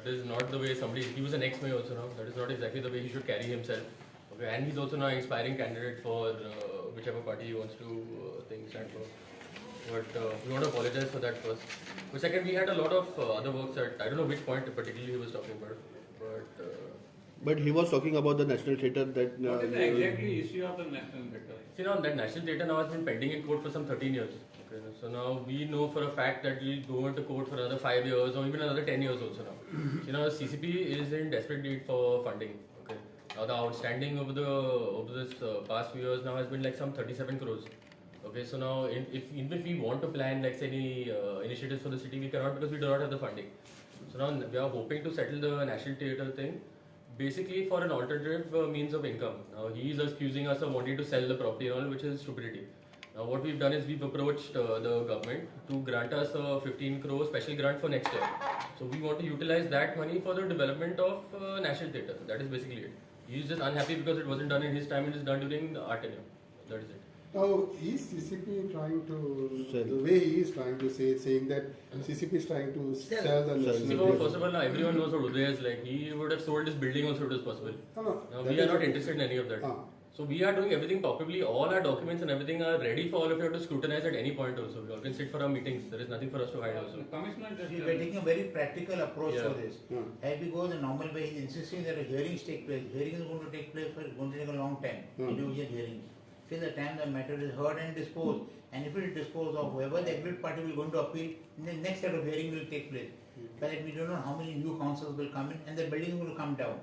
that is not the way somebody. He was an ex-mayor also now. That is not exactly the way he should carry himself. Okay, and he's also now an inspiring candidate for whichever party he wants to stand for. But we want to apologize for that first. But second, we had a lot of other works that I don't know which point particularly he was talking about, but. But he was talking about the National Theatre that. What is the exactly issue of the National Theatre? See, now that National Theatre now has been pending in court for some 13 years. Okay, so now we know for a fact that we'll go into court for another 5 years or even another 10 years also now. You know, CCP is in desperate need for funding. Okay, now the outstanding over this past few years now has been like some 37 crores. Okay, so now even if we want to plan like say any initiatives for the city, we cannot because we do not have the funding. So now we are hoping to settle the National Theatre thing. Basically for an alternative means of income. Now he is accusing us of wanting to sell the property and all, which is stupidity. Now what we've done is we've approached the government to grant us a 15 crore special grant for next year. So we want to utilize that money for the development of National Theatre. That is basically it. He's just unhappy because it wasn't done in his time, it is done during our tenure. That is it. Now, is CCP trying to, the way he is trying to saying that CCP is trying to sell the National Theatre? First of all, now everyone knows what Uday is like. He would have sold his building also if it was possible. Now, we are not interested in any of that. So we are doing everything properly. All our documents and everything are ready for all of you to scrutinize at any point also. We all can sit for our meetings. There is nothing for us to hide also. Commissioner just... We are taking a very practical approach for this. As we go the normal way, he is insisting that hearings take place. Hearing is going to take place, but it's going to take a long time. Individual hearings. Till the time the matter is heard and disposed, and if it is disposed of, whoever the aggrieved party will go to appeal, the next set of hearing will take place. But we don't know how many new councils will come in, and the building will come down.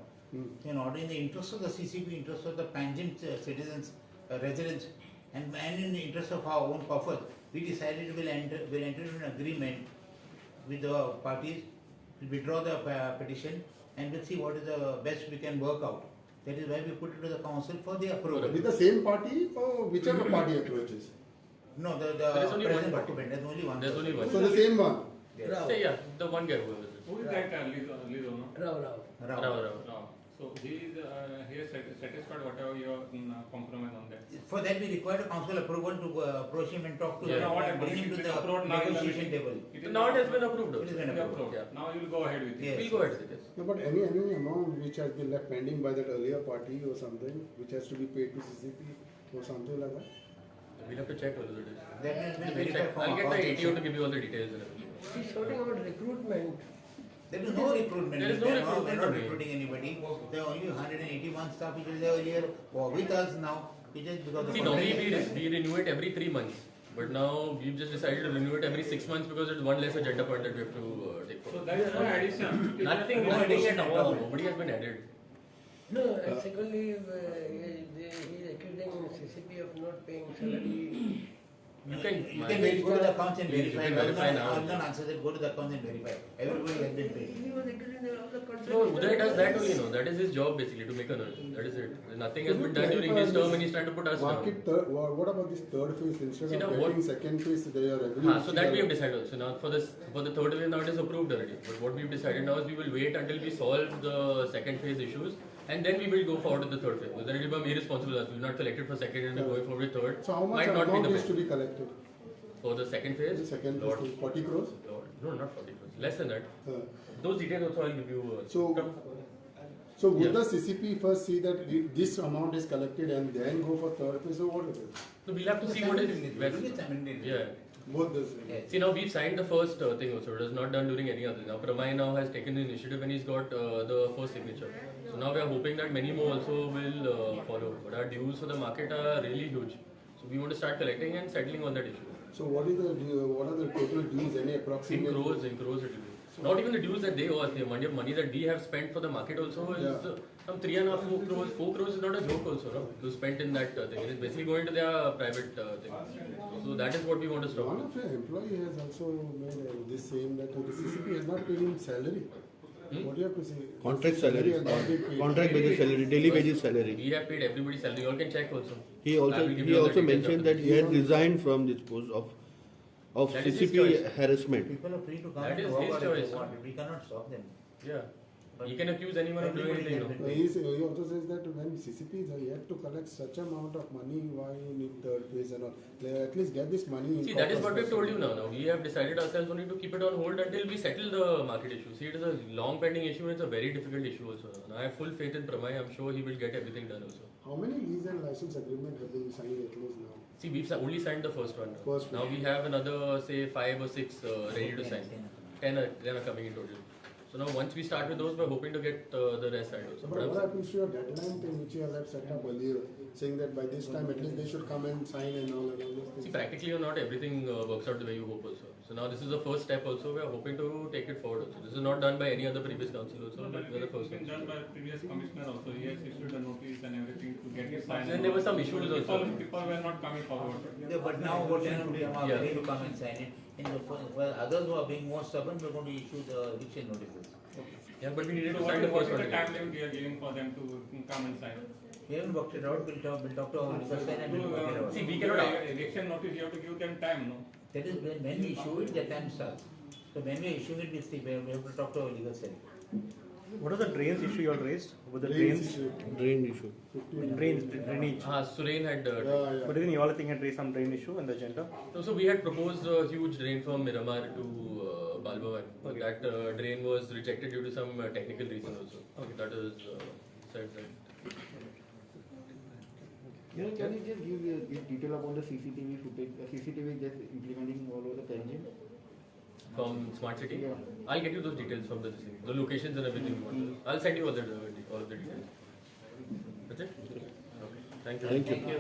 In order, in the interest of the CCP, interest of the Panjim citizens, residents, and in the interest of our own coffers, we decided we'll enter into an agreement with the parties, to withdraw the petition, and we'll see what is the best we can work out. That is why we put it to the council for the approval. With the same party or whichever party approaches? No, the there is only one present party. document, there's only one. There's only one. So the same one? Yes. Say, yeah, the one guy who was it. Who is that Lido, no? Rao. So he is satisfied whatever your compromise on that. For that we require a council approval to approach him and talk to him and bring him to the negotiation table. Now it has been approved. It has been approved. Yeah. Now you will go ahead with it. Yes. We'll go ahead with this. No, but any amount which has been left pending by that earlier party or something, which has to be paid to CCP or something like that? We'll have to check whether it is. That has been We'll verified check. from I'll get the our ATO to give you all the details and everything. He's talking about recruitment. There is no recruitment. There is no recruitment. We're not recruiting anybody. There are only 181 staff which was there earlier or with us now. It is because of See, normally we renew it every 3 months. But now we've just decided to renew it every 6 months because it's one less agenda point that we have to take So forward. there is no addition. Nothing No addition at at all. all. Nobody has been added. No, and secondly, he is accusing CCP of not paying salary. You can go to the accounts and You verify. can verify now. I'll not answer that. Go to the accounts and verify. Everybody has been paid. He was accusing the other contract. No, Uday does that only, no. That is his job basically, to make a noise. That is it. Nothing has been done during his term and he's trying to put us down. What about this third phase? Instead See, now of what- getting second phase, they are agreeing. So that we have decided also. Now for the third phase now it is approved already. But what we've decided now is we will wait until we solve the second phase issues and then we will go forward with the third phase. Because then it will be irresponsible as we've not collected for second and we're going forward with third. So how much Might not be amount the is best. to be collected? For the second phase? The second Lord, phase, 40 crores? Lord. No, not 40 crores. Less than that. Uh, Those details also I'll give you. So would Yeah. the CCP first see that this amount is collected and then go for third phase or what it is? So we'll have to see what is best. It's Yeah. Both this. Yes. See, now we've signed the first thing also. It was not done during any other. Now Pramay now has taken the initiative and he's got the first signature. So now we are hoping that many more also will follow. But our dues for the market are really huge. So we want to start collecting and settling on that issue. So what are the total dues? Any approximate? In crores it will be. Not even the dues that they owe us. The amount of money that we have spent for the market also is some 3.5, 4 crores. 4 crores is not a joke also, no? To spend in that thing. It is basically going to their private thing. So that is what we want to stop. One of your employee has also made this saying that the CCP has not paid him salary. What do you have to say? Contract salary. has not been paid. Contract wages salary, daily wages salary. We have paid everybody's salary. You all can check also. He I also will give you all the details mentioned after that he had resigned from this post of That is his CCP choice. harassment. People are free to come That and is walk his out if choice. they want. We cannot stop them. Yeah. He can accuse anyone of doing Everybody anything. can No? be- He also says that when CCP is yet to collect such amount of money, why you need third phase and all? At least get this money in. See, that is what we've corpus told you first. now. Now we have decided ourselves only to keep it on hold until we settle the market issue. See, it is a long pending issue and it's a very difficult issue also. And I have full faith in Pramay. I'm sure he will get everything done also. How many lease and license agreement have been signed at least now? See, we've only signed the first one. First Now one. we have another, say, 5 or 6 ready to sign. 10 are coming in total. So now once we start with those, we're hoping to get the rest side also. But what happens to your deadline thing which you have set up earlier, saying that by this time at least they should come and sign and all those things? See, practically or not, everything works out the way you hope also. So now this is the first step also. We are hoping to take it forward also. This is not done by any other previous council also, but we are the It's first been one. done by previous commissioner also. He has issued a notice and everything to get it signed. Then there were some issues also. People were not coming forward. Yeah, but now what are Yeah. ready to come and sign it. And for others who are being more stubborn, we're going to issue the eviction notices. Yeah, but we needed So to what sign the is first one. the again. time limit we are giving for them to come and sign? We haven't worked it out, we'll talk to our legal side and we'll work it out. See, we cannot- Election notice, you have to give them time, no? That is when we issue it, the time starts. So when we issue it, we have to talk to our legal side. What was the drains issue you all raised? With the Drains drains? issue. Drain issue. Drainage. Surain had. Yeah. But then you all think had raised some drain issue in the agenda? So we had proposed a huge drain from Miramar to Balbavan. But that drain was rejected due to some technical reason also. That is said that. You know, can you just give detail about the CCTV footage? The CCTV just implementing all over the Panjim? From Smart City? Yeah. I'll get you those details from the locations and everything you want. I'll send you all of the details. That's it? Okay. Thank you. Thank you. Thank you.